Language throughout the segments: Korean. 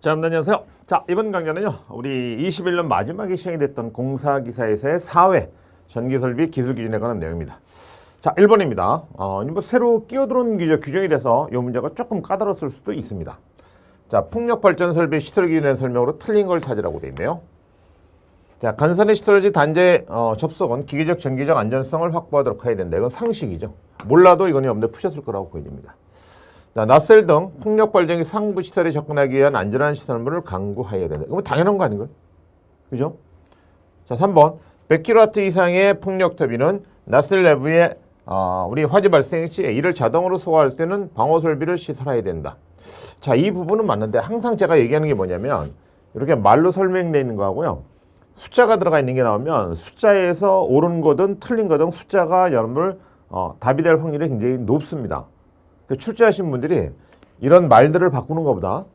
자, 여러분 안녕하세요. 자, 이번 강좌는요, 우리 21년 마지막에 시행이 됐던 공사기사에서의 4회 전기설비 기술기준에 관한 내용입니다. 자, 1번입니다. 뭐 새로 끼어들어온 규정이 돼서 이 문제가 조금 까다로웠을 수도 있습니다. 자, 풍력발전설비 시설기준의 설명으로 틀린 걸 찾으라고 되어 있네요. 자, 간선의 시설지 단지 접속은 기계적 전기적 안전성을 확보하도록 해야 된다. 이건 상식이죠. 몰라도 이건 여러분들 푸셨을 거라고 보입니다. 자, 낫셀 등 풍력 발전기 상부 시설에 접근하기 위한 안전한 시설물을 강구해야 된다. 이건 당연한 거 아닌가요? 그죠? 자, 3번 100kW 이상의 풍력 터빈은 낫셀 내부에 우리 화재 발생 시 이를 자동으로 소화할 때는 방호 설비를 시설해야 된다. 자, 이 부분은 맞는데 항상 제가 얘기하는 게 뭐냐면 이렇게 말로 설명되어 있는 거하고요. 숫자가 들어가 있는 게 나오면 숫자에서 옳은 거든 틀린 거든 숫자가 여러분들 답이 될 확률이 굉장히 높습니다. 출제하신 분들이 이런 말들을 바꾸는 것보다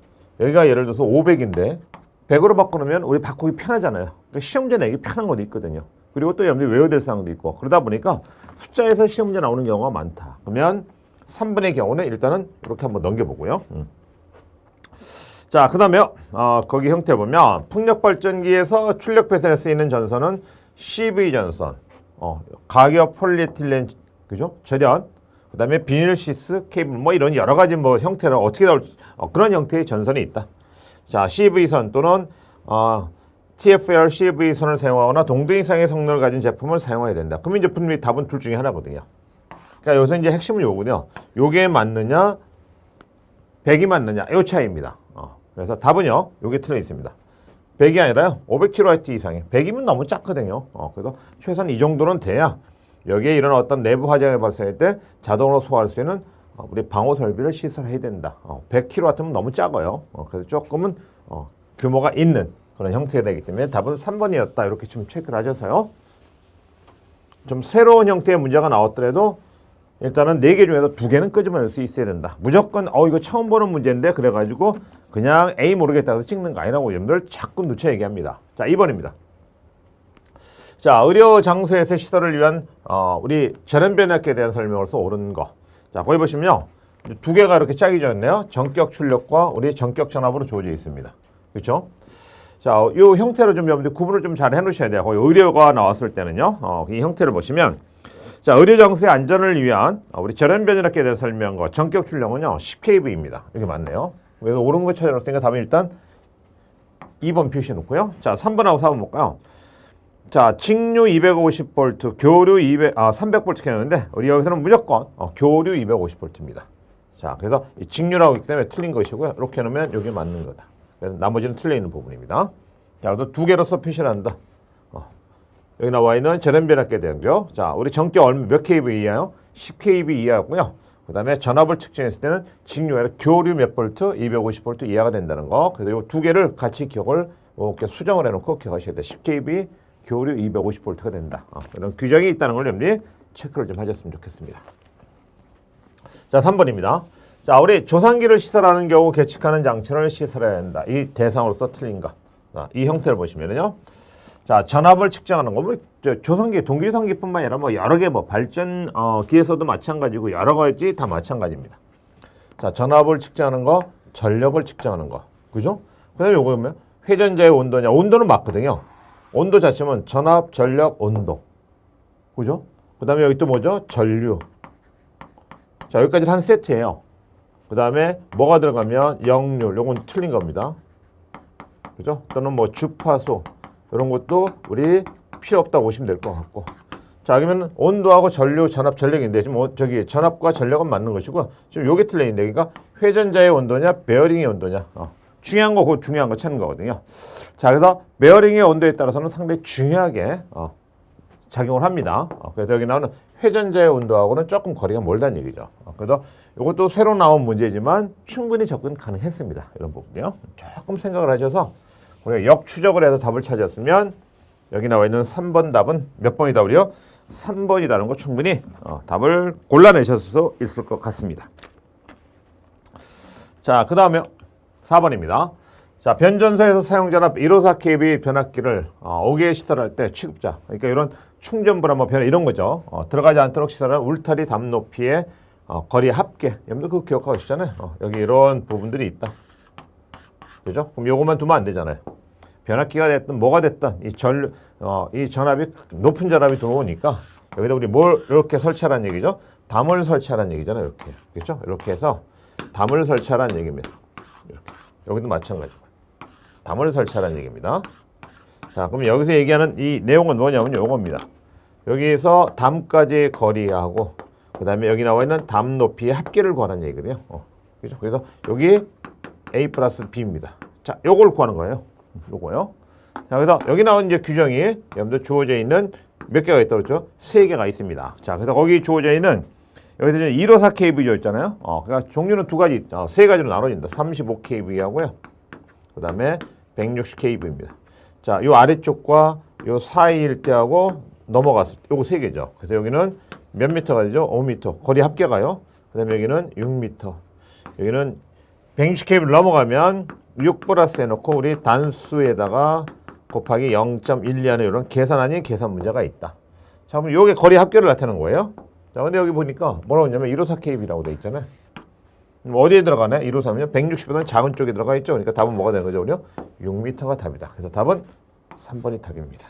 여기가 예를 들어서 500인데 100으로 바꾸면 우리 바꾸기 편하잖아요. 그러니까 시험제 내기 편한 것도 있거든요. 그리고 또 여러분들이 외워야 될 사항도 있고 그러다 보니까 숫자에서 시험제 나오는 경우가 많다. 그러면 3번의 경우는 일단은 이렇게 한번 넘겨보고요. 자, 그 다음에 거기 형태 보면 풍력발전기에서 출력 배선에 쓰이는 전선은 CV 전선, 가격 폴리에틸렌, 그죠? 절연, 그 다음에 비닐 시스 케이블 뭐 이런 여러 가지 뭐 형태로 어떻게 나올 그런 형태의 전선이 있다. 자, CV선 또는 TFL CV선을 사용하거나 동등 이상의 성능을 가진 제품을 사용해야 된다. 그러면 이제 분명히 답은 둘 중에 하나거든요. 그러니까 여기서 이제 핵심은 요거군요. 요게 맞느냐, 100이 맞느냐, 요 차이입니다. 그래서 답은요, 요게 틀려 있습니다. 100이 아니라요, 500kW 이상의 100이면 너무 작거든요. 그래서 최소한 이 정도는 돼야 여기에 이런 어떤 내부 화재가 발생할 때 자동으로 소화할 수 있는 우리 방호 설비를 시설해야 된다. 100kW면 너무 작아요. 그래서 조금은 규모가 있는 그런 형태가 되기 때문에 답은 3번이었다. 이렇게 좀 체크를 하셔서요. 좀 새로운 형태의 문제가 나왔더라도 일단은 4개 중에서 2개는 끄집어낼 수 있어야 된다. 무조건 이거 처음 보는 문제인데 그래가지고 그냥 A 모르겠다 해서 찍는 거 아니라고 여러분들 자꾸 누차 얘기합니다. 자, 2번입니다. 자, 의료 장소에서 시설을 위한 우리 절연 변압기에 대한 설명으로서 옳은 거. 자, 거기 보시면요. 2개가 이렇게 짝이 졌네요. 전격 출력과 우리 전격 전압으로 주어져 있습니다. 그렇죠? 자, 이 형태로 좀 여러분들 구분을 좀 잘 해놓으셔야 돼요. 거기 의료가 나왔을 때는요. 이 형태를 보시면 자, 의료 장소의 안전을 위한 우리 절연 변압기에 대한 설명과 전격 출력은요. 10kV입니다. 이게 맞네요. 그래서 옳은 거 찾아놨으니까 답은 일단 2번 표시해 놓고요. 자, 3번하고 4번 볼까요? 자, 직류 250V, 교류 300V 켜는데 우리 여기서는 무조건 교류 250V입니다. 자, 그래서 이 직류라고 하기 때문에 틀린 것이고요. 이렇게 해놓으면 여기 맞는 거다. 그래서 나머지는 틀려 있는 부분입니다. 자, 그래서 2개로서 표시를 한다. 여기 나와 있는 절연 변압기에 대한 거. 자, 우리 전격 몇 kV 이하요? 10kV 이하고요. 그 다음에 전압을 측정했을 때는 직류가 아니라 교류 몇 볼트, 250V 이하가 된다는 거. 그래서 이 2개를 같이 기억을 이렇게 수정을 해놓고 기억하셔야 돼요. 10kV 교류 250V가 된다. 이런 규정이 있다는 걸 여러분들이 체크를 좀 하셨으면 좋겠습니다. 자, 3번입니다. 자, 우리 조산기를 시설하는 경우 계측하는 장치를 시설해야 한다. 이 대상으로서 틀린 거. 자, 이 형태를 보시면요. 자, 전압을 측정하는 거. 뭐 조산기, 동기조산기뿐만 아니라 뭐 여러 개 발전 기에서도 마찬가지고 여러 가지 다 마찬가지입니다. 자, 전압을 측정하는 거, 전력을 측정하는 거. 그죠? 그다음에 요거 보면 회전자의 온도냐. 온도는 맞거든요. 온도 자체는 전압, 전력, 온도. 그죠? 그 다음에 여기 또 뭐죠? 전류. 자, 여기까지 한 세트예요. 그 다음에 뭐가 들어가면 역률. 요건 틀린 겁니다. 그죠? 또는 뭐 주파수. 이런 것도 우리 필요 없다고 보시면 될 것 같고. 자, 그러면 온도하고 전류, 전압, 전력인데 지금 저기 전압과 전력은 맞는 것이고 지금 요게 틀려 있는데 그러니까 회전자의 온도냐, 베어링의 온도냐. 중요한 거, 그 중요한 거 찾는 거거든요. 자, 그래서 베어링의 온도에 따라서는 상당히 중요하게 작용을 합니다. 그래서 여기 나오는 회전자의 온도하고는 조금 거리가 멀다는 얘기죠. 그래서 이것도 새로 나온 문제지만 충분히 접근 가능했습니다. 이런 부분이요. 조금 생각을 하셔서 우리가 역추적을 해서 답을 찾았으면 여기 나와 있는 3번 답은 몇 번이다 우리요? 3번이라는 거 충분히 답을 골라내실 수 있을 것 같습니다. 자, 그 다음에 4번입니다. 자, 변전소에서 사용전압 154kV 변압기를 5개 시설할 때 취급자, 그러니까 이런 충전부나 뭐 변화 이런 거죠. 들어가지 않도록 시설하는 울타리 담 높이의 거리 합계. 여러분들 그거 기억하시잖아요. 여기 이런 부분들이 있다. 그죠? 그럼 요것만 두면 안 되잖아요. 변압기가 됐든 뭐가 됐든 이 전압이 높은 전압이 들어오니까 여기다 우리 뭘 이렇게 설치하라는 얘기죠? 담을 설치하라는 얘기잖아요. 이렇게. 그렇죠? 이렇게 해서 담을 설치하라는 얘기입니다. 이렇게. 여기도 마찬가지고. 담을 설치하라는 얘기입니다. 자, 그럼 여기서 얘기하는 이 내용은 뭐냐면 요겁니다. 여기에서 담까지의 거리하고 그다음에 여기 나와 있는 담 높이의 합계를 구하는 얘기거든요. 그렇죠? 그래서 여기 A 플러스 B입니다. 자, 요걸 구하는 거예요. 요거요. 자, 그래서 여기 나온 이제 규정이 여러분들 주어져 있는 몇 개가 있다고 그랬죠? 3개가 있습니다. 자, 그래서 거기 주어져 있는 여기서 이제 154kV 있잖아요. 그러니까 종류는 두 가지, 세 가지로 나눠진다. 35kV 하고요. 그다음에 160kV입니다. 자, 요 아래쪽과 요 사이일 때하고 넘어갔을 때 요거 세 개죠. 그래서 여기는 몇 미터가 되죠? 5m. 거리 합계가요. 그다음에 여기는 6m. 여기는 160kV를 넘어가면 6 플러스 해놓고 우리 단수에다가 곱하기 0.12 하는 이런 계산 아닌 계산 문제가 있다. 자, 그럼 요게 거리 합계를 나타내는 거예요. 자, 근데 여기 보니까 뭐라고 했냐면 154kV라고 돼 있잖아요. 그럼 어디에 들어가네? 153면 160보다는 작은 쪽에 들어가 있죠. 그러니까 답은 뭐가 되는 거죠? 우리요? 6m가 답이다. 그래서 답은 3번이 답입니다.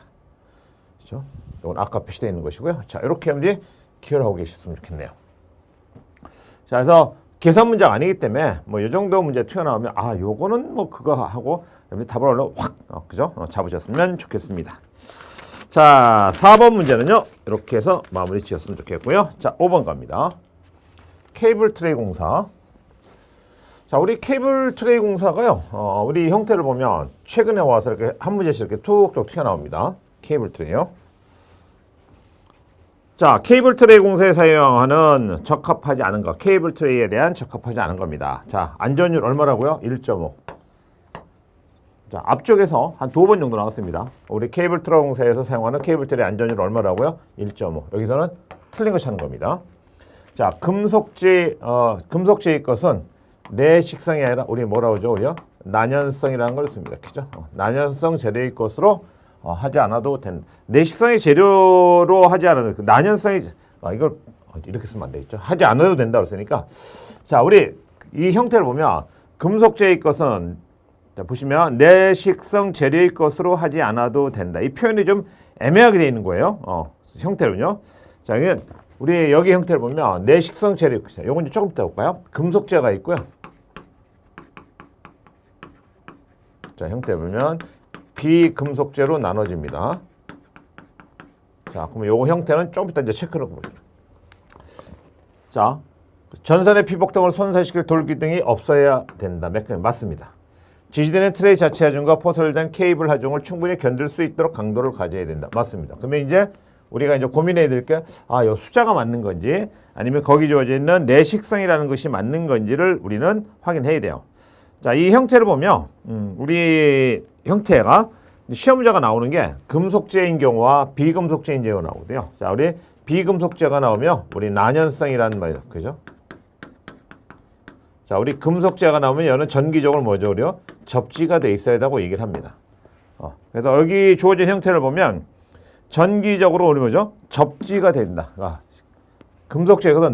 그렇죠? 이건 아까 표시되어 있는 것이고요. 자, 이렇게 하면 기억을 하고 계셨으면 좋겠네요. 자, 그래서 계산 문제가 아니기 때문에 뭐 이 정도 문제 튀어나오면 요거는 뭐 그거 하고 답을 얼른 확 그죠? 잡으셨으면 좋겠습니다. 자, 4번 문제는요. 이렇게 해서 마무리 지었으면 좋겠고요. 자, 5번 갑니다. 케이블 트레이 공사. 자, 우리 케이블 트레이 공사가요. 우리 형태를 보면 최근에 와서 이렇게 한 문제씩 이렇게 툭툭 튀어나옵니다. 케이블 트레이요. 자, 케이블 트레이 공사에 사용하는 적합하지 않은 것, 케이블 트레이에 대한 적합하지 않은 겁니다. 자, 안전율 얼마라고요? 1.5. 자, 앞쪽에서 한 2번 정도 나왔습니다. 우리 케이블 트레이 공사에서 사용하는 케이블 트레이 안전율 얼마라고요? 1.5. 여기서는 틀린 거 찾는 겁니다. 자, 금속재의 것은 내식성이 아니라 우리 뭐라고 하죠? 우리요? 난연성이라는 걸 씁니다. 그죠? 난연성 재료의 것으로 하지 않아도 된다. 내식성의 재료로 하지 않아도 그 난연성이 이걸 이렇게 쓰면 안 되겠죠. 하지 않아도 된다고 했으니까 자, 우리 이 형태를 보면 금속재의 것은 자, 보시면 내식성 재료의 것으로 하지 않아도 된다. 이 표현이 좀 애매하게 되어 있는 거예요. 형태로는요. 자, 이게 우리 여기 형태를 보면 내식성 재료, 요건 이제 조금 이따 볼까요? 금속재가 있고요. 자, 형태를 보면 비금속재로 나눠집니다. 자, 그럼 요거 형태는 조금 이따 이제 체크를 해보죠. 자, 전선의 피복 등을 손상시킬 돌기둥이 없어야 된다. 맞습니다. 지지되는 트레이 자체 하중과 포설된 케이블 하중을 충분히 견딜 수 있도록 강도를 가져야 된다. 맞습니다. 그러면 이제 우리가 이제 고민해야 될 게, 요 숫자가 맞는 건지, 아니면 거기 주어져 있는 내식성이라는 것이 맞는 건지를 우리는 확인해야 돼요. 자, 이 형태를 보면, 우리 형태가 시험 문제가 나오는 게 금속재인 경우와 비금속재인 경우가 나오거든요. 자, 우리 비금속재가 나오면 우리 난연성이라는 말이죠. 그죠? 자, 우리 금속재가 나오면 얘는 전기적으로 뭐죠? 우리요? 접지가 돼 있어야 되고 얘기를 합니다. 그래서 여기 주어진 형태를 보면 전기적으로 우리 뭐죠? 접지가 된다. 금속재에서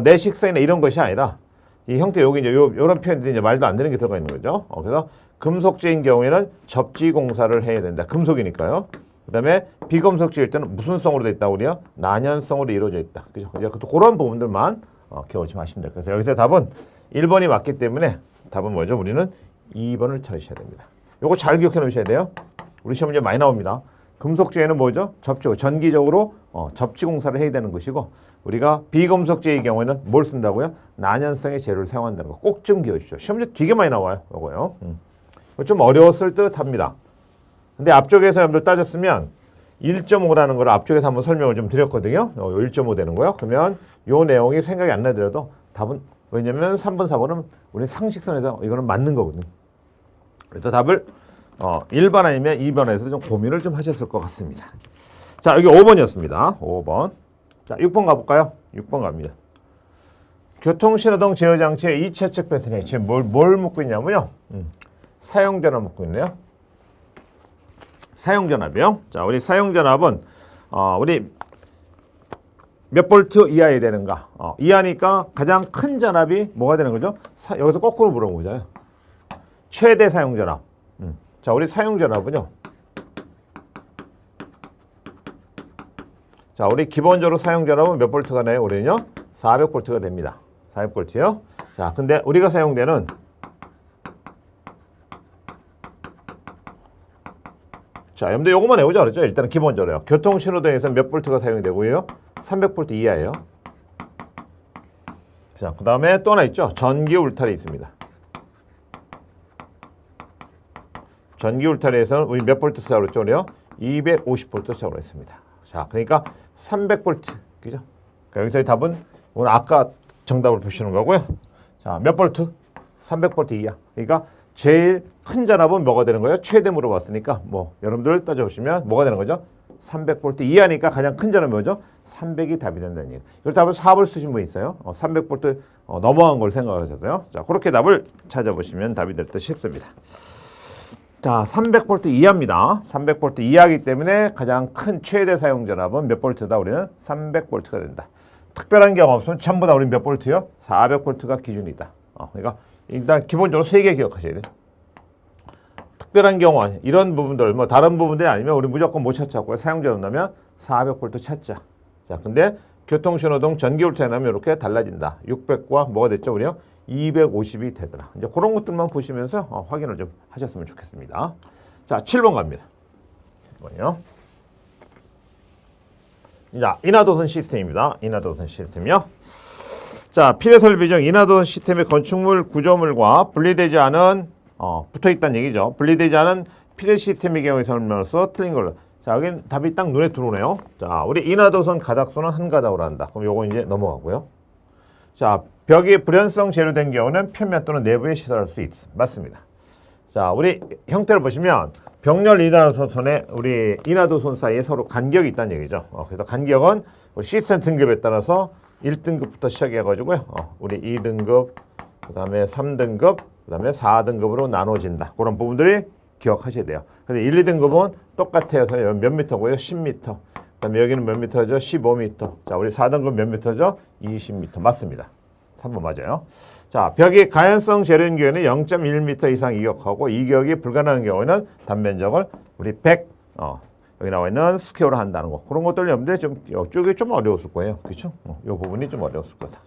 내식성이나 이런 것이 아니라 이 형태 여기 이제 요런 표현들이 이제 말도 안 되는 게 들어가 있는 거죠. 그래서 금속재인 경우에는 접지 공사를 해야 된다. 금속이니까요. 그다음에 비금속재일 때는 무슨 성으로 돼 있다 우리요? 난연성으로 이루어져 있다. 그죠? 그런 부분들만 기억하지 마시면 돼요. 그래서 여기서 답은 1번이 맞기 때문에 답은 뭐죠? 우리는 2번을 찾으셔야 됩니다. 요거 잘 기억해 놓으셔야 돼요. 우리 시험 문제 많이 나옵니다. 금속재에는 뭐죠? 전기적으로 접지 공사를 해야 되는 것이고 우리가 비금속재의 경우에는 뭘 쓴다고요? 난연성의 재료를 사용한다는 거 꼭 좀 기억해 주시죠. 시험 문제 되게 많이 나와요. 요거요. 좀 어려웠을 듯 합니다. 근데 앞쪽에서 여러분들 따졌으면 1.5라는 걸 앞쪽에서 한번 설명을 좀 드렸거든요. 1.5 되는 거요. 그러면 요 내용이 생각이 안 나더라도 답은 왜냐면 3번, 4번은 우리 상식선에서 이거는 맞는 거거든요. 그래서 답을 1번 아니면 2번에서 좀 고민을 좀 하셨을 것 같습니다. 자, 여기 5번이었습니다. 5번. 자, 6번 가볼까요? 6번 갑니다. 교통신호등 제어장치의 2차측 배선이 지금 뭘 묻고 있냐면요. 사용전압 묻고 있네요. 사용전압이요. 자, 우리 사용전압은 우리 몇 볼트 이하에 되는가? 이하니까 가장 큰 전압이 뭐가 되는 거죠? 여기서 거꾸로 물어보자요. 최대 사용전압. 자, 우리 사용전압은요. 자, 우리 기본적으로 사용전압은 몇 볼트가 나요? 우리는요 400볼트가 됩니다. 400볼트요. 자, 근데 우리가 사용되는 자, 여러분들 요것만 외우자 그랬죠? 일단은 기본적으로요. 교통신호등에서 몇 볼트가 사용이 되고요? 300볼트 이하예요. 자, 그 다음에 또 하나 있죠? 전기 울타리 있습니다. 전기 울타리에서는 우리 몇 볼트 쓰자고 그랬죠? 우리요? 250볼트 쓰자고 했습니다. 자, 그러니까 300볼트. 그죠? 그러니까 여기서의 답은 오늘 아까 정답을 보시는 거고요. 자, 몇 볼트? 300볼트 이하. 그러니까 제일 큰 전압은 뭐가 되는 거예요? 최대 물어봤으니까 뭐 여러분들 따져보시면 뭐가 되는 거죠? 300볼트 이하니까 가장 큰 전압이 뭐죠? 300이 답이 된다는 얘기예요. 이걸 답을 4번 쓰신 분 있어요. 300볼트 넘어간 걸 생각하셔서요. 자, 그렇게 답을 찾아보시면 답이 될 듯 싶습니다. 자, 300볼트 이하입니다. 300볼트 이하이기 때문에 가장 큰 최대 사용 전압은 몇 볼트다? 우리는 300볼트가 된다. 특별한 경우 없으면 전부 다 우리는 몇 볼트요? 400볼트가 기준이다. 그러니까 일단 기본적으로 3개 기억하셔야 돼요. 특별한 경우 이런 부분들 뭐 다른 부분들이 아니면 우리 무조건 못 찾자고요. 사용전압 나면 400볼트 찾자. 자, 근데 교통신호등 전기울타리 나면 이렇게 달라진다. 600과 뭐가 됐죠? 우리요? 250이 되더라. 이제 그런 것들만 보시면서 확인을 좀 하셨으면 좋겠습니다. 자, 7번 갑니다. 7번이요. 자, 인하도선 시스템입니다. 인하도선 시스템이요. 자, 필요 설비 중 인하도선 시스템의 건축물 구조물과 분리되지 않은 붙어있다는 얘기죠. 분리되지 않은 필요 시스템의 경우에 설명해서 틀린 걸로. 자, 여긴 답이 딱 눈에 들어오네요. 자, 우리 인하도선 가닥수는 한 가닥으로 한다. 그럼 요거 이제 넘어가고요. 자, 벽이 불연성 재료된 경우는 표면 또는 내부에 시설할 수 있습니다. 맞습니다. 자, 우리 형태를 보시면 벽열 인하도선에 우리 인하도선 사이에 서로 간격이 있다는 얘기죠. 그래서 간격은 시스템 등급에 따라서 1등급부터 시작해가지고요. 우리 2등급, 그 다음에 3등급, 그 다음에 4등급으로 나눠진다. 그런 부분들이 기억하셔야 돼요. 근데 1, 2등급은 똑같아요. 몇 미터고요? 10m. 그 다음에 여기는 몇 미터죠? 15m. 자, 우리 4등급 몇 미터죠? 20m. 맞습니다. 3번 맞아요. 자, 벽이 가연성 재료인 경우에는 0.1m 이상 이격하고 이격이 불가능한 경우에는 단면적을 우리 100, 여기 나와 있는 스퀘어로 한다는 거. 그런 것들 여러분들 좀, 이쪽이 좀 어려웠을 거예요. 그렇죠? 이 부분이 좀 어려웠을 거다.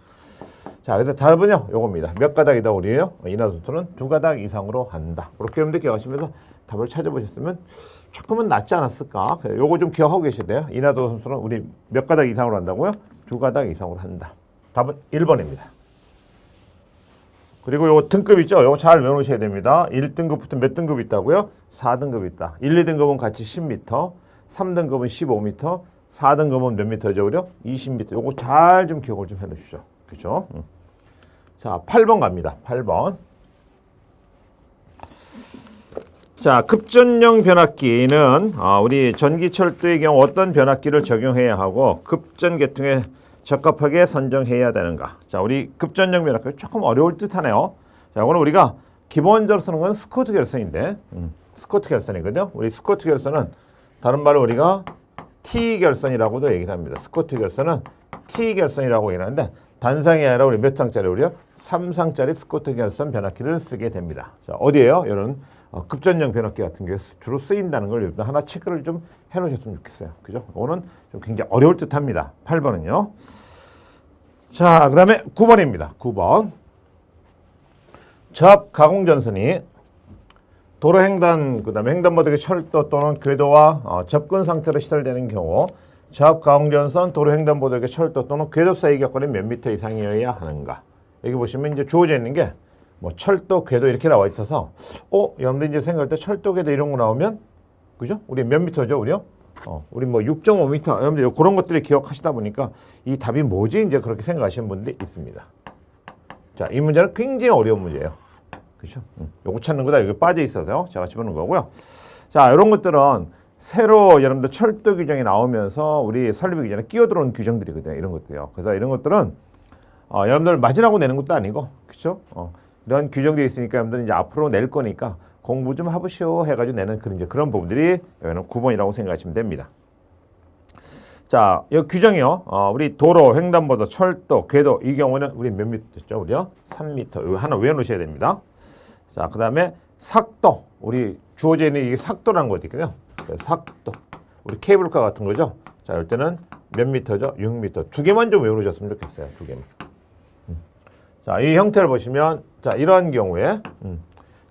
자, 그래서 답은요, 요겁니다. 몇 가닥이다 우리요? 인하도선은 2가닥 이상으로 한다. 그렇게 여러분들 기억하시면서 답을 찾아보셨으면 조금은 낫지 않았을까? 요거 좀 기억하고 계셔야 돼요. 인하도선은 우리 몇 가닥 이상으로 한다고요? 2가닥 이상으로 한다. 답은 1번입니다. 그리고 요거 등급 있죠? 요거 잘 외우셔야 됩니다. 1등급부터 몇 등급이 있다고요? 4등급이 있다. 1, 2등급은 같이 10m, 3등급은 15m, 4등급은 몇 미터죠? 그죠? 20m. 요거 잘 좀 기억을 좀 해놓으시죠. 그죠? 자, 8번 갑니다. 8번. 자, 급전용 변압기는 우리 전기철도의 경우 어떤 변압기를 적용해야 하고 급전 계통에 적합하게 선정해야 되는가. 자, 우리 급전용 변압기 조금 어려울 듯 하네요. 자, 오늘 우리가 기본적으로 쓰는 건 스코트 결선인데 스코트 결선이거든요. 우리 스코트 결선은 다른 말로 우리가 T 결선이라고도 얘기를 합니다. 스코트 결선은 T 결선이라고 얘기하는데 단상이 아니라 우리 몇 상짜리 우리요? 3상짜리 스코트 결선 변압기를 쓰게 됩니다. 자, 어디에요? 이런 급전용 변압기 같은 게 주로 쓰인다는 걸 하나 체크를 좀 해놓으셨으면 좋겠어요. 그죠? 오늘은 좀 굉장히 어려울 듯 합니다. 8번은요. 자, 그 다음에 9번입니다. 9번. 접 가공전선이 도로횡단, 그 다음에 횡단보도의 철도 또는 궤도와 접근 상태로 시설되는 경우 접 가공전선, 도로횡단보도의 철도 또는 궤도 사이 격거리는 몇 미터 이상이어야 하는가. 여기 보시면 이제 주어져 있는 게 뭐 철도, 궤도 이렇게 나와 있어서 여러분들 이제 생각할 때 철도, 궤도 이런 거 나오면 그죠? 우리 몇 미터죠, 우리요? 우리 뭐 6.5m 여러분들 그런 것들을 기억하시다 보니까 이 답이 뭐지? 이제 그렇게 생각하시는 분들이 있습니다. 자, 이 문제는 굉장히 어려운 문제예요. 그죠? 요거 찾는 거다. 여기 빠져 있어서요. 제가 집어넣은 거고요. 자, 이런 것들은 새로 여러분들 철도 규정이 나오면서 우리 설립 규정에 끼어들어온 규정들이거든요. 이런 것들요. 그래서 이런 것들은 여러분들 맞으라고 내는 것도 아니고, 그렇죠? 이런 규정들이 있으니까 여러분들 이제 앞으로 낼 거니까 공부 좀 해보시오 해가지고 내는 그런 부분들이 여기는 9번이라고 생각하시면 됩니다. 자, 이 규정이요. 우리 도로, 횡단보도, 철도, 궤도 이 경우는 우리 몇 미터죠? 우리요? 3m. 이거 하나 외워놓으셔야 됩니다. 자, 그 다음에 삭도, 우리 주어져 있는 이게 삭도라는 거 있거든요. 삭도, 우리 케이블카 같은 거죠. 자, 이럴 때는 몇 미터죠? 6미터. 두 개만 좀 외우셨으면 좋겠어요. 두 개만. 자, 이 형태를 보시면, 자, 이러한 경우에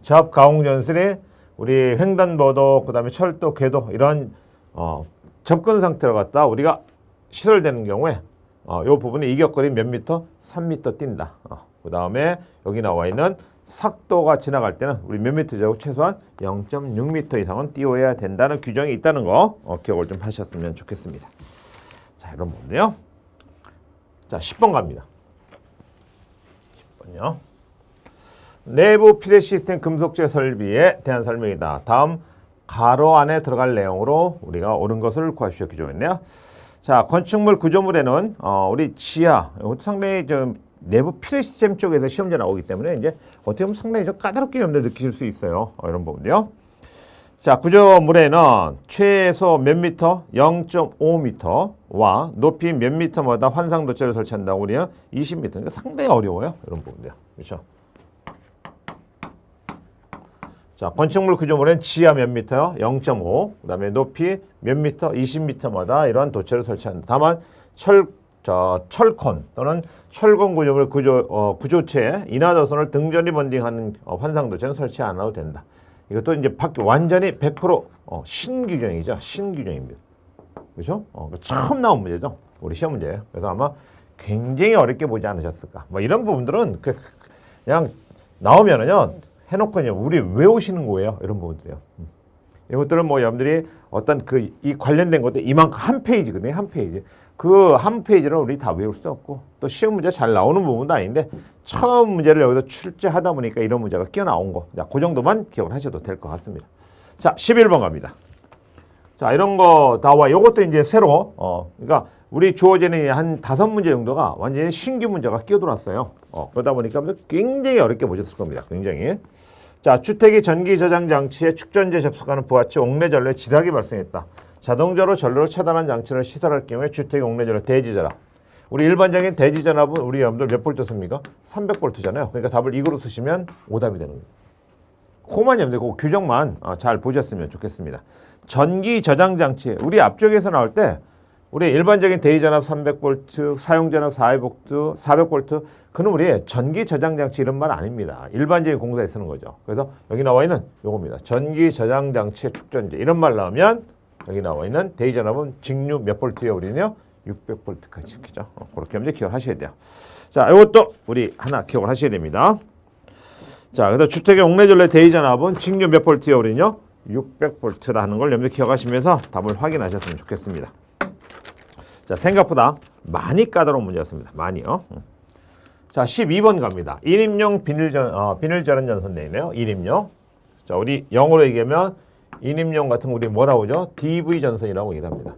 접 가공전선이 우리 횡단보도, 그 다음에 철도, 궤도 이런 접근 상태로 갖다 우리가 시설되는 경우에 이 부분에 이격거리 몇 미터? 3미터 뛴다. 그 다음에 여기 나와 있는 삭도가 지나갈 때는 우리 몇 미터죠? 최소한 0.6미터 이상은 띄워야 된다는 규정이 있다는 거 기억을 좀 하셨으면 좋겠습니다. 자, 이런 부분이요. 자, 10번 갑니다. 10번요. 내부 피대 시스템 금속재 설비에 대한 설명이다. 다음 가로 안에 들어갈 내용으로 우리가 옳은 것을 구하시오 규정했네요. 자, 건축물 구조물에는 우리 지하, 이것도 상당히 좀 내부 피대 시스템 쪽에서 시험제 나오기 때문에 이제 어떻게 보면 상당히 좀 까다롭게 여러분들 느끼실 수 있어요. 이런 부분이요. 자, 구조물에는 최소 몇 미터? 0.5m와 높이 몇 미터마다 환상 돛재를 설치한다고 우리는 20m. 그러니까 상당히 어려워요. 이런 부분이요. 그렇죠? 자, 건축물 구조물엔 지하 몇 미터요? 0.5. 그 다음에 높이 몇 미터? 20m마다 이러한 돛재를 설치한다. 다만 철콘 또는 철근 구조물 구조체에 인하도선을 등전이 번딩하는 환상 돛재는 설치 안 해도 된다. 이것도 이제 완전히 100% 신규정이죠. 신규정입니다. 그렇죠? 처음 나온 문제죠. 우리 시험 문제예요. 그래서 아마 굉장히 어렵게 보지 않으셨을까. 뭐 이런 부분들은 그냥 나오면은요. 해놓고요. 우리 외우시는 거예요. 이런 부분들이요. 이것들은 뭐 여러분들이 어떤 이 관련된 것도 이만큼 한 페이지거든요. 한 페이지. 그 한 페이지를 우리 다 외울 수 없고 또 시험 문제 잘 나오는 부분도 아닌데 처음 문제를 여기서 출제하다 보니까 이런 문제가 끼어 나온 거. 자, 그 정도만 기억을 하셔도 될 것 같습니다. 자, 11번 갑니다. 자, 이런 거 나와. 이것도 이제 새로 그러니까 우리 주어지는 한 5문제 정도가 완전히 신규 문제가 끼어들었어요. 그러다 보니까 굉장히 어렵게 보셨을 겁니다. 굉장히. 자, 주택이 전기 저장 장치에 축전지에 접속하는 부하치 옥내전로에 지락이 발생했다. 자동차로 전로를 차단한 장치를 시설할 경우에 주택의 옥내전로 대지전압. 우리 일반적인 대지전압은 우리 여러분들 몇 볼트 씁니까? 300볼트잖아요. 그러니까 답을 이거로 쓰시면 오답이 되는 거예요. 그만 여러분들 그 규정만 잘 보셨으면 좋겠습니다. 전기 저장 장치. 우리 앞쪽에서 나올 때 우리 일반적인 대지전압 300볼트, 사용전압 400볼트, 그는 우리 전기 저장 장치 이런 말 아닙니다. 일반적인 공사에 쓰는 거죠. 그래서 여기 나와 있는 요겁니다. 전기 저장 장치의 축전지. 이런 말 나오면 여기 나와 있는 대지전압은 직류 몇 볼트예요? 우리는요? 600볼트까지 그죠? 그렇게 먼저 기억하셔야 돼요. 자, 이것도 우리 하나 기억을 하셔야 됩니다. 자, 그래서 주택의 옥내전로의 대지전압은 직류 몇 볼트예요? 우리는요? 600볼트라는 걸 여러분들 기억하시면서 답을 확인하셨으면 좋겠습니다. 자, 생각보다 많이 까다로운 문제였습니다. 많이요. 자, 12번 갑니다. 1인용 비닐전원 전선대이네요. 1인용. 자, 우리 영어로 얘기하면 1인용 같은 거 우리 뭐라고 하죠? DV 전선이라고 얘기합니다.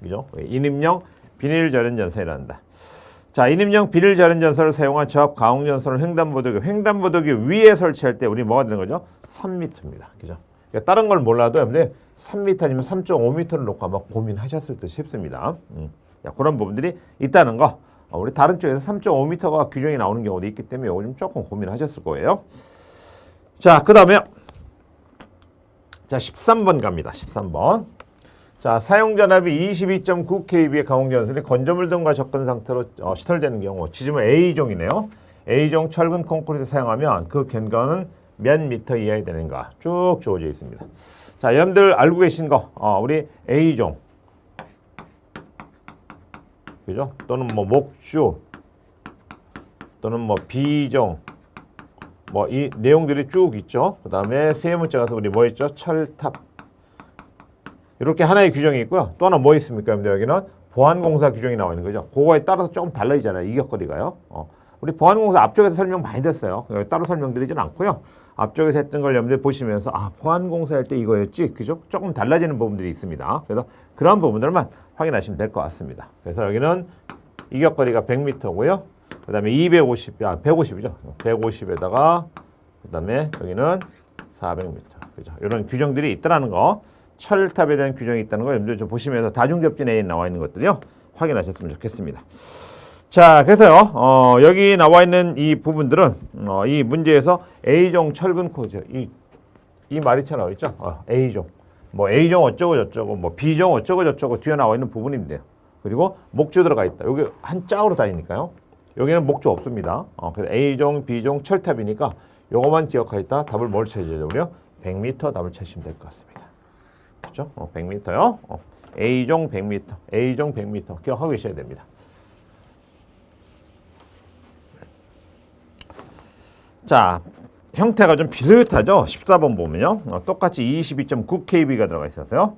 그죠? 1인용 비닐전원 전선이란다. 자, 1인용 비닐전원 전선을 사용한 저압 가공 전선을 횡단보도기 위에 설치할 때 우리 뭐가 되는 거죠? 3m입니다. 그죠? 그러니까 다른 걸 몰라도 여러분들 3m 아니면 3.5m를 놓고 아마 고민하셨을 듯 싶습니다. 그런 부분들이 있다는 거. 우리 다른 쪽에서 3.5m가 규정이 나오는 경우도 있기 때문에 이거 좀 조금 고민하셨을 거예요. 자, 그 다음에 자, 13번 갑니다. 13번. 자, 사용전압이 22.9kV의 가공전선이 건조물 등과 접근 상태로 시설되는 경우 지점은 A종이네요. A종 철근 콘크리트 사용하면 그 견과는 몇 미터 이하에 되는가 쭉 주어져 있습니다. 자, 여러분들 알고 계신 거 우리 A종 그죠? 또는 뭐 목주 또는 뭐 B종 뭐 이 내용들이 쭉 있죠. 그 다음에 세 문자 가서 우리 뭐 있죠? 철탑 이렇게 하나의 규정이 있고요. 또 하나 뭐 있습니까? 여기는 보안공사 규정이 나와 있는 거죠. 그거에 따라서 조금 달라지잖아요. 이격거리가요. 우리 보안공사 앞쪽에서 설명 많이 됐어요. 따로 설명드리진 않고요. 앞쪽에서 했던 걸 여러분들 보시면서 보안공사 할 때 이거였지. 그죠? 조금 달라지는 부분들이 있습니다. 그래서 그런 부분들만 확인하시면 될 것 같습니다. 그래서 여기는 이격거리가 100m고요. 그 다음에 150이죠. 150에다가 그 다음에 여기는 400m. 그죠? 이런 규정들이 있다는 거. 철탑에 대한 규정이 있다는 거 여러분들 좀 보시면서 다중접진 A에 나와 있는 것들이요. 확인하셨으면 좋겠습니다. 자, 그래서요, 여기 나와 있는 이 부분들은, 이 문제에서 A종 철근 코드, 이 이 말이 튀어나와 있죠. A종. 뭐 A종 어쩌고 저쩌고 뭐 B종 어쩌고 저쩌고 뒤에 나와 있는 부분인데요. 그리고 목조 들어가 있다. 여기 한 짝으로 다니니까요. 여기는 목조 없습니다. 그래서 A종, B종, 철탑이니까 요거만 기억하겠다. 답을 뭘 찾으려고요? 100m 답을 찾으시면 될 것 같습니다. 그렇죠? 100m요. A종 100m, A종 100m 기억하고 계셔야 됩니다. 자, 형태가 좀 비슷하죠? 14번 보면요. 똑같이 22.9kb가 들어가 있어서요.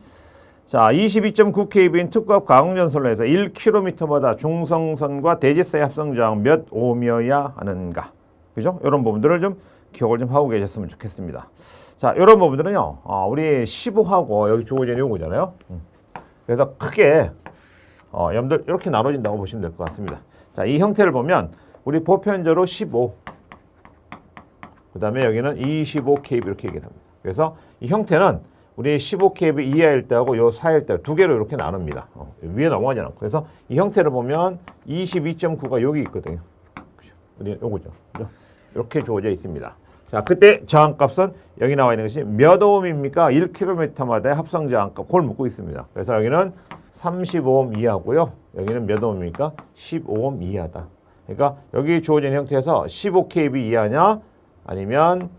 자, 22.9kb인 특급 가공전선로 해서 1km마다 중성선과 대지선의 합성저항 몇 오며야 하는가. 그죠? 이런 부분들을 좀 기억을 좀 하고 계셨으면 좋겠습니다. 자, 이런 부분들은요, 우리 15하고 여기 주어진 요거잖아요. 그래서 크게, 여러분들 이렇게 나눠진다고 보시면 될 것 같습니다. 자, 이 형태를 보면 우리 보편적으로 15, 그 다음에 여기는 25kb 이렇게 얘기를 합니다. 그래서 이 형태는 우리 15kb 이하일 때하고 요 사이일 때 두 개로 이렇게 나눕니다. 위에 넘어가지 않고. 그래서 이 형태를 보면 22.9가 여기 있거든요. 그죠? 요거죠. 그죠? 이렇게 주어져 있습니다. 자, 그때 저항값은 여기 나와 있는 것이 몇 오음입니까? 1km마다의 합성 저항값. 그걸 묻고 있습니다. 그래서 여기는 35오hm 이하고요. 여기는 몇 오음입니까? 15오hm 이하다. 그러니까 여기 주어진 형태에서 15kb 이하냐? 아니면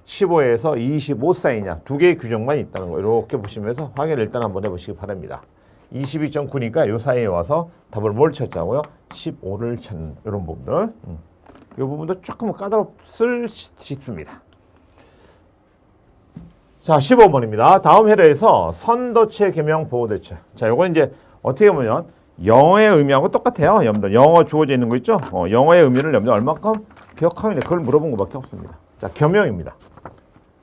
15에서 25 사이냐 두 개의 규정만 있다는 거 이렇게 보시면서 확인을 일단 한번 해보시기 바랍니다. 22.9니까 요 사이에 와서 답을 뭘 찾자고요? 15를 찾는 이런 부분들. 이 부분도 조금 까다롭을 싶습니다. 자, 15번입니다. 다음 해례에서 선도체 겸용 보호대체. 자, 요건 이제 어떻게 보면 영어의 의미하고 똑같아요. 여러분들 영어 주어져 있는 거 있죠? 영어의 의미를 여러분들 얼마큼 기억하면 그걸 물어본 것밖에 없습니다. 자, 겸용입니다.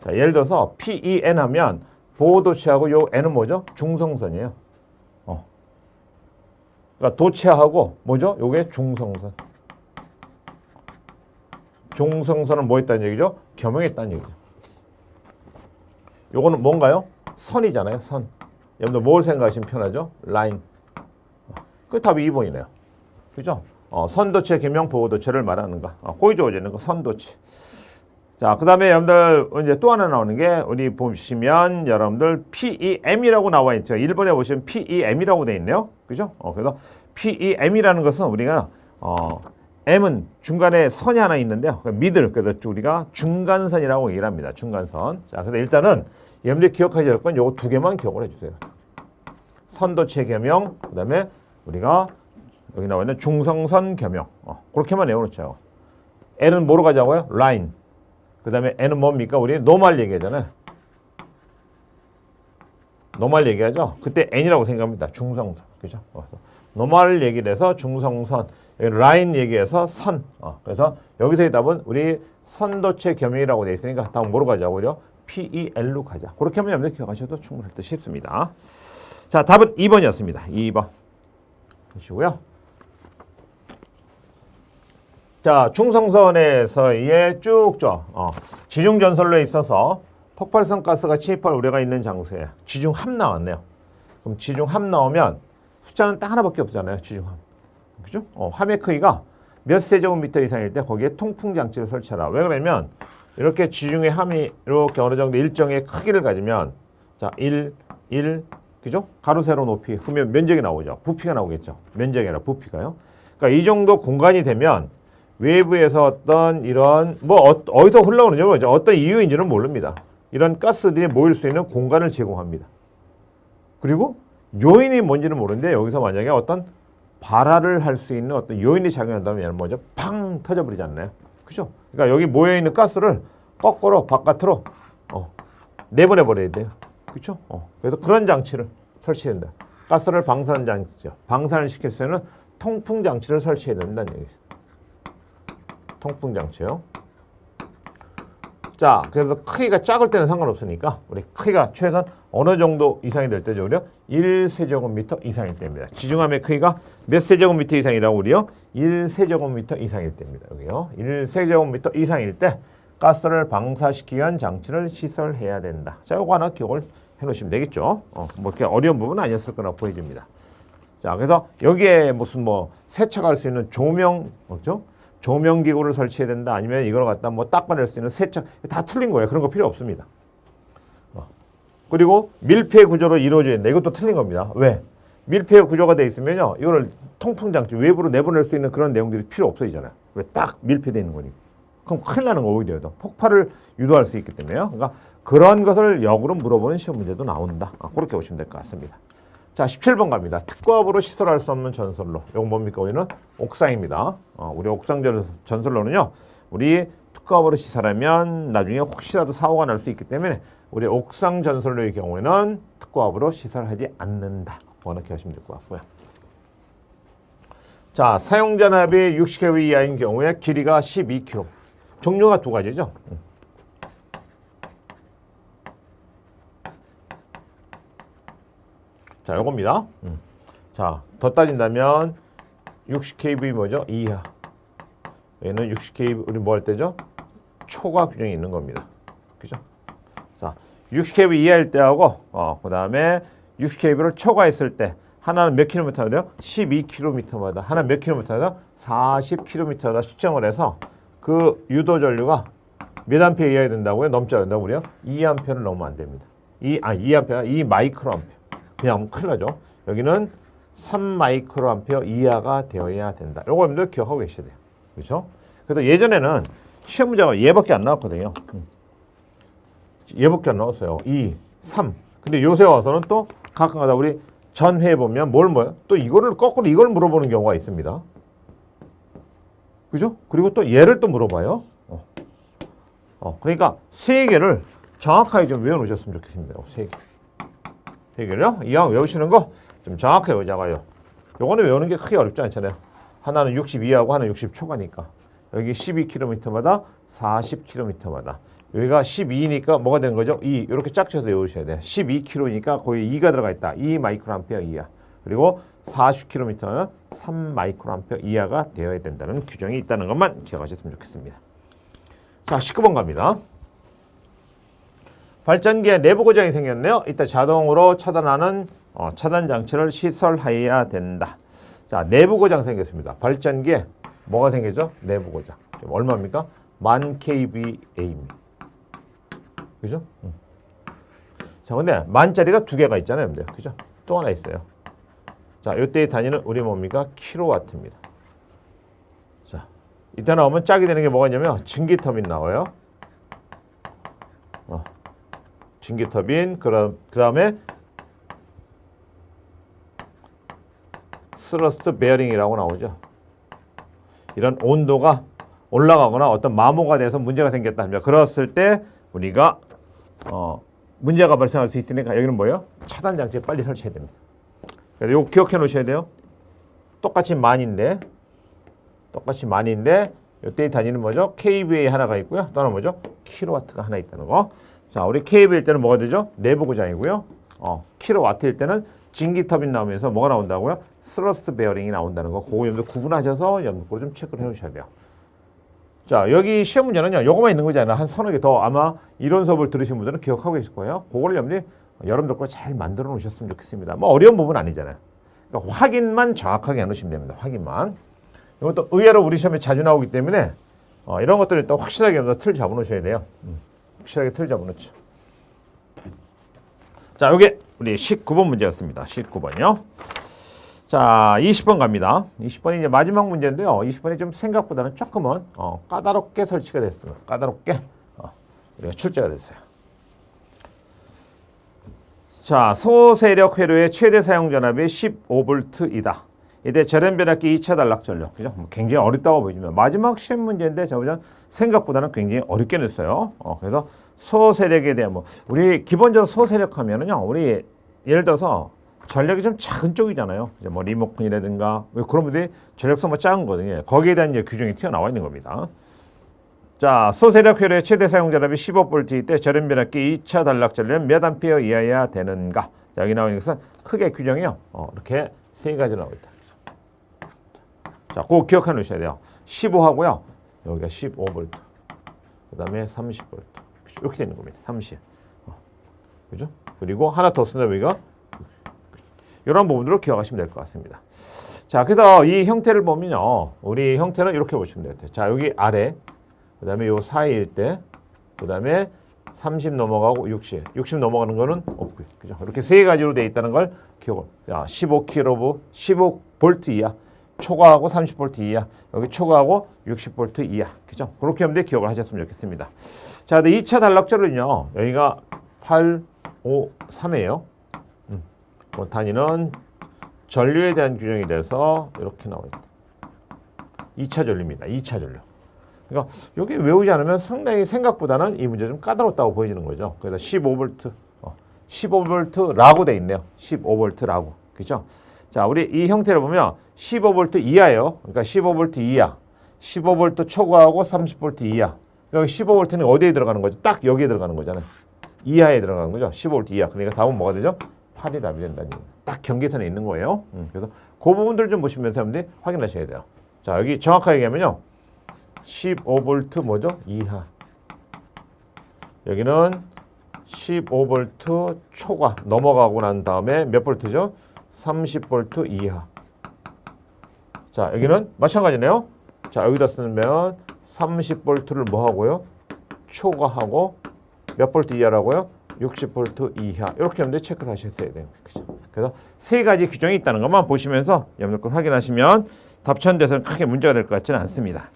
자, 예를 들어서 PEN 하면 보호도체하고 요 N은 뭐죠? 중성선이에요. 그러니까 도체하고 뭐죠? 요게 중성선. 중성선은 뭐 했다는 얘기죠? 겸용했다는 얘기죠. 요거는 뭔가요? 선이잖아요. 선. 여러분들 뭘 생각하시면 편하죠? 라인. 그 답이 2번이네요. 그죠? 선도체 겸용 보호도체를 말하는가. 거기 주어져 있는 거 선도체. 자, 그 다음에 여러분들 이제 또 하나 나오는 게 우리 보시면 여러분들 PEM이라고 나와 있죠. 1번에 보시면 PEM이라고 돼 있네요. 그죠? 그래서 PEM이라는 것은 우리가 M은 중간에 선이 하나 있는데요. 미들, 그래서 우리가 중간선이라고 얘기를 합니다. 중간선. 자, 그래서 일단은 여러분들이 기억하셔야 할 건 요거 두 개만 기억을 해주세요. 선도체 겸용, 그 다음에 우리가 여기 나와 있는 중성선 겸용. 그렇게만 외워놓죠. L은 뭐로 가자고요? 라인. 그 다음에 N은 뭡니까? 우리 노말 얘기하잖아요. 노말 얘기하죠. 그때 N이라고 생각합니다. 중성선. 그죠? 노말 얘기를 해서 중성선. 라인 얘기해서 선. 그래서 여기서의 답은 우리 선도체 겸용이라고 되어 있으니까 다음 뭐로 가자고요? PEL로 가자. 그렇게 하면 여러분들 기억하셔도 충분할 듯 싶습니다. 자, 답은 2번이었습니다. 2번. 보시고요. 자, 중성선에서의 쭉죠. 지중전선로에 있어서 폭발성 가스가 침입할 우려가 있는 장소에 지중함 나왔네요. 그럼 지중함 나오면 숫자는 딱 하나밖에 없잖아요. 지중함. 그죠? 함의 크기가 몇 세제곱미터 이상일 때 거기에 통풍 장치를 설치하라. 왜 그러냐면 이렇게 지중의 함이 이렇게 어느 정도 일정의 크기를 가지면 자, 1, 그죠? 가로 세로 높이 그러면 면적이 나오죠. 부피가 나오겠죠. 면적이 아니라 부피가요. 그러니까 이 정도 공간이 되면 외부에서 어떤 이런 어디서 흘러오는지 모르죠. 어떤 이유인지는 모릅니다. 이런 가스들이 모일 수 있는 공간을 제공합니다. 그리고 요인이 뭔지는 모르는데 여기서 만약에 어떤 발화를 할 수 있는 어떤 요인이 작용한다면 얘는 뭐죠? 팡 터져버리지 않나요? 그죠? 그러니까 여기 모여있는 가스를 거꾸로 바깥으로 내보내버려야 돼요. 그렇죠? 그래서 그런 장치를 설치해야 된다. 가스를 방사하는 장치죠. 방사를 시킬 수 있는 통풍 장치를 설치해야 된다는 얘기죠. 통풍 장치요. 자, 그래서 크기가 작을 때는 상관없으니까 우리 크기가 최소한 어느 정도 이상이 될 때죠. 우리요? 1세제곱미터 이상일 때입니다. 지중함의 크기가 몇 세제곱미터 이상이라고 우리요? 1세제곱미터 이상일 때입니다. 여기요. 1세제곱미터 이상일 때 가스를 방사시키기 위한 장치를 시설해야 된다. 자, 이거 하나 기억을 해놓으시면 되겠죠. 뭐 이렇게 어려운 부분은 아니었을 거라 보여집니다. 자, 그래서 여기에 무슨 세척할 수 있는 조명, 뭐죠? 조명기구를 설치해야 된다. 아니면 이걸 갖다 닦아낼 수 있는 세척. 다 틀린 거예요. 그런 거 필요 없습니다. 그리고 밀폐 구조로 이루어져야 된다. 이것도 틀린 겁니다. 왜? 밀폐 구조가 돼 있으면요. 이거를 통풍장치 외부로 내보낼 수 있는 그런 내용들이 필요 없어지잖아요. 왜? 딱 밀폐되어 있는 거니까. 그럼 큰일 나는 거 오히려 더 폭발을 유도할 수 있기 때문에요. 그러니까 그런 것을 역으로 물어보는 시험 문제도 나온다. 그렇게 보시면 될 것 같습니다. 자, 17번 갑니다. 특과업으로 시설할 수 없는 전선로. 이건 뭡니까? 우리는 옥상입니다. 우리 옥상 전선로는요. 우리 특과업으로 시설하면 나중에 혹시라도 사고가 날 수 있기 때문에 우리 옥상 전선로의 경우에는 특과업으로 시설하지 않는다. 이렇게 하시면 될 것 같고요. 자, 사용자납이 60kV 이하인 경우에 길이가 12km. 종류가 두 가지죠. 자, 요겁니다. 자, 더 따진다면 60kV 뭐죠? 이하. 얘는 60kV 우리 뭐 할 때죠? 초과 규정이 있는 겁니다. 그죠? 자, 60kV 이하일 때하고 그다음에 60kV를 초과했을 때 하나는 몇 킬로미터가 돼요? 12km마다. 하나 몇 킬로미터다? 40km마다 측정을 해서 그 유도 전류가 몇 암페어 이하야 된다고요? 넘지 않는다고요? 2암페어를 넘으면 안 됩니다. 2암페어, 2마이크로암페어. 그냥 큰일 나죠. 여기는 3마이크로암페어 이하가 되어야 된다. 요거 여러분들 기억하고 계셔야 돼요. 그렇죠? 그래서 예전에는 시험 문제가 얘밖에 안 나왔거든요. 얘밖에 안 나왔어요. 2, 3. 근데 요새 와서는 또 가끔가다 우리 전회에 보면 뭐요? 또 이거를 거꾸로 이걸 물어보는 경우가 있습니다. 그죠? 그리고 또 얘를 또 물어봐요. 그러니까 세 개를 정확하게 좀 외워놓으셨으면 좋겠습니다. 세 개. 세 개를요? 이왕 외우시는 거 좀 정확하게 외우자고요. 요거는 외우는 게 크게 어렵지 않잖아요. 하나는 62하고 하나는 60 초과니까. 여기 12km마다 40km마다. 여기가 12니까 뭐가 되는 거죠? 2. 이렇게 짝져서 외우셔야 돼요. 12km니까 거의 2가 들어가 있다. 2 마이크로암페어 이하. 그리고 40km는 3 마이크로암페어 이하가 되어야 된다는 규정이 있다는 것만 기억하셨으면 좋겠습니다. 자, 19번 갑니다. 발전기에 내부 고장이 생겼네요. 이때 자동으로 차단하는 차단 장치를 시설해야 된다. 자, 내부 고장 생겼습니다. 발전기에 뭐가 생겼죠? 내부 고장. 얼마입니까? 1000kVA입니다. 그죠? 자, 근데 만짜리가 두 개가 있잖아요. 여러분들. 그죠? 또 하나 있어요. 자, 이때의 단위는 우리 뭡니까? 킬로와트입니다. 자, 이때 나오면 짝이 되는 게 뭐가 있냐면 증기터빈 나와요. 증기터빈, 그 다음에 스러스트 베어링이라고 나오죠. 이런 온도가 올라가거나 어떤 마모가 돼서 문제가 생겼다. 그랬을 때 우리가 문제가 발생할 수 있으니까 여기는 뭐예요? 차단 장치에 빨리 설치해야 됩니다. 그래서 이거 기억해 놓으셔야 돼요. 똑같이 만인데 이때의 단위는 뭐죠? kVA 하나가 있고요. 또 하나 뭐죠? 킬로와트가 하나 있다는 거. 자, 우리 kVA일 때는 뭐가 되죠? 내부 고장이고요. 킬로와트일 때는 증기터빈 나오면서 뭐가 나온다고요? 스러스트 베어링이 나온다는 거. 그거 여러분들 구분하셔서 여러분들 좀 체크를 해놓으셔야 돼요. 자, 여기 시험 문제는요. 요거만 있는 거지 않아요. 한 서너 개 더 아마 이론 수업을 들으신 분들은 기억하고 계실 거예요. 그거를 여러분들 거 잘 만들어 놓으셨으면 좋겠습니다. 뭐 어려운 부분 아니잖아요. 그러니까 확인만 정확하게 해놓으시면 됩니다. 확인만. 이것도 의외로 우리 시험에 자주 나오기 때문에 이런 것들을 또 확실하게 틀 잡아놓으셔야 돼요. 확실하게 틀 잡아놓죠. 자, 이게 우리 19번 문제였습니다. 19번이요. 자, 20번 갑니다. 20번이 이제 마지막 문제인데요. 20번이 좀 생각보다는 조금은 까다롭게 설치가 됐습니다. 까다롭게 우리가 출제가 됐어요. 자, 소세력 회로의 최대 사용 전압이 15V이다. 이때 절연 변압기 2차 단락 전력. 그죠? 굉장히 어렵다고 보이지만 마지막 시험 문제인데 저보다 생각보다는 굉장히 어렵게 냈어요. 그래서 소세력에 대한 우리 기본적으로 소세력 하면은요. 우리 예를 들어서 전력이 좀 작은 쪽이잖아요. 이제 뭐 리모컨이라든가 그런 분들이 전력성 작은 거거든요. 거기에 대한 이제 규정이 튀어나와 있는 겁니다. 자, 소세력 회로의 최대 사용 전압이 15V일 때 절연 변압기 2차 단락 전력 몇 암페어 이하여야 되는가? 자, 여기 나오는 것은 크게 규정이요. 이렇게 세 가지 나오고 있다. 자, 꼭 기억해 놓으셔야 돼요. 15하고요. 여기가 15V. 그 다음에 30V. 이렇게 되는 겁니다. 30. 그죠? 그리고 하나 더 쓴다, 여기가. 이런 부분들을 기억하시면 될 것 같습니다. 자, 그래서 이 형태를 보면요. 우리 형태는 이렇게 보시면 돼요. 자, 여기 아래. 그 다음에 요 사이일 때. 그 다음에 30 넘어가고 60 넘어가는 거는 없고요. 그죠? 이렇게 세 가지로 돼 있다는 걸 기억을. 자, 15kV, 15V 이하, 초과하고 30V 이하, 여기 초과하고 60V 이하. 그죠? 그렇게 하면 기억을 하셨으면 좋겠습니다. 자, 근데 2차 단락절은요. 여기가 8, 5, 3이에요. 단위는 전류에 대한 규정이 돼서 이렇게 나와 있다. 2차 전류입니다. 2차 전류. 그러니까 여기 외우지 않으면 상당히 생각보다는 이 문제 좀 까다롭다고 보여지는 거죠. 그래서 15V, 15V라고 돼 있네요. 15V라고. 그죠? 자, 우리 이 형태를 보면 15V 이하예요. 그러니까 15V 이하, 15V 초과하고 30V 이하. 그러니까 15V는 어디에 들어가는 거죠? 딱 여기에 들어가는 거잖아요. 이하에 들어가는 거죠. 15V 이하. 그러니까 답은 뭐가 되죠? 8이 답이 된다는 얘기예요. 딱 경계선에 있는 거예요. 그래서 그 부분들 좀 보시면서 여러분들이 확인하셔야 돼요. 자, 여기 정확하게 얘기하면요. 15V 뭐죠? 이하. 여기는 15V 초과 넘어가고 난 다음에 몇 볼트죠? 30V 이하. 자, 여기는 마찬가지네요. 자, 여기다 쓰면 30V를 뭐 하고요? 초과하고 몇 볼트 이하라고요? 60V 이하. 이렇게 하면 체크를 하셨어야 돼요. 그죠? 그래서 세 가지 규정이 있다는 것만 보시면서 여러분들 걸 확인하시면 답천대에서는 크게 문제가 될 것 같지는 않습니다.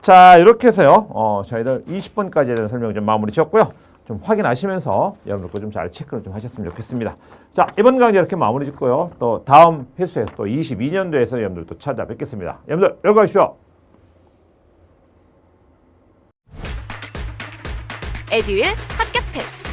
자, 이렇게 해서요. 저희들 20번까지에 대한 설명을 좀 마무리 지었고요. 좀 확인하시면서 여러분들 거 좀 잘 체크를 좀 하셨으면 좋겠습니다. 자, 이번 강의 이렇게 마무리 짓고요. 또 다음 회수에 또 22년도에서 여러분들 또 찾아뵙겠습니다. 여러분들 열거하십시오. 에듀윌 합격 패스.